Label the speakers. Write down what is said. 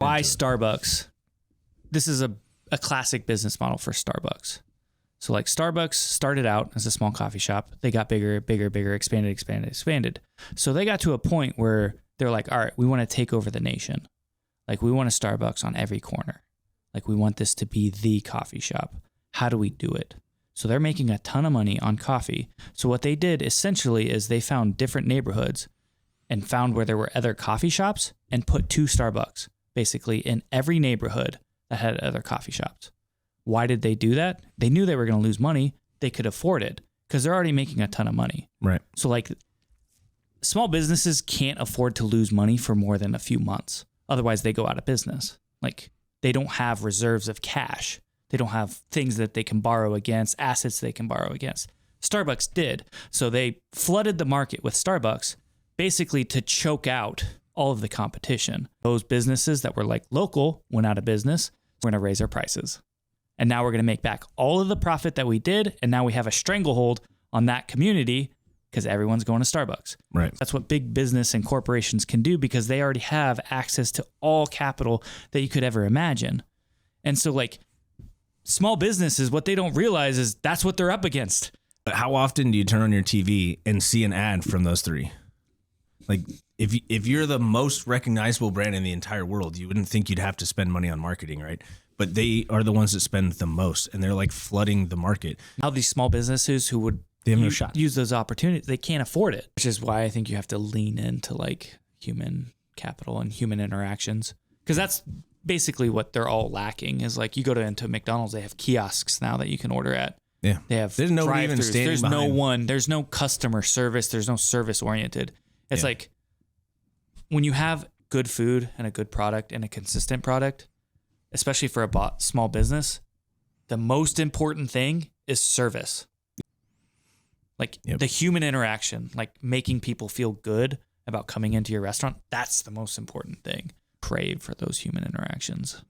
Speaker 1: Why Starbucks? This is a classic business model for Starbucks. So like Starbucks started out as a small coffee shop. They got bigger, expanded. So they got to a point where they're like, all right, we want to take over the nation. Like we want a Starbucks on every corner. Like we want this to be the coffee shop. How do we do it? So they're making a ton of money on coffee. So what they did essentially is they found different neighborhoods and found where there were other coffee shops and put 2 Starbucks basically in every neighborhood that had other coffee shops. Why did they do that? They knew they were going to lose money. They could afford it because they're already making a ton of money.
Speaker 2: Right.
Speaker 1: So like small businesses can't afford to lose money for more than a few months. Otherwise they go out of business. Like they don't have reserves of cash. They don't have things that they can borrow against, assets they can borrow against. Starbucks did. So they flooded the market with Starbucks basically to choke out all of the competition. Those businesses that were like local went out of business. We're going to raise our prices. And now we're going to make back all of the profit that we did. And now we have a stranglehold on that community because everyone's going to Starbucks.
Speaker 2: Right.
Speaker 1: That's what big business and corporations can do because they already have access to all capital that you could ever imagine. And so like small businesses, what they don't realize is that's what they're up against.
Speaker 2: But how often do you turn on your TV and see an ad from those 3? Like if you're the most recognizable brand in the entire world, you wouldn't think you'd have to spend money on marketing, right? But they are the ones that spend the most and they're like flooding the market.
Speaker 1: Now these small businesses who would
Speaker 2: They have no shot.
Speaker 1: use those opportunities, they can't afford it, which is why I think you have to lean into like human capital and human interactions. Because that's basically what they're all lacking is like you go into McDonald's, they have kiosks now that you can order at.
Speaker 2: Yeah.
Speaker 1: They have
Speaker 2: There's nobody even
Speaker 1: drive-thrus.
Speaker 2: standing
Speaker 1: There's
Speaker 2: behind.
Speaker 1: there's no customer service. There's no service oriented. It's
Speaker 2: Yeah.
Speaker 1: like when you have good food and a good product and a consistent product, especially for a small business, the most important thing is service. Like the human interaction, like making people feel good about coming into your restaurant. That's the most important thing. Crave for those human interactions.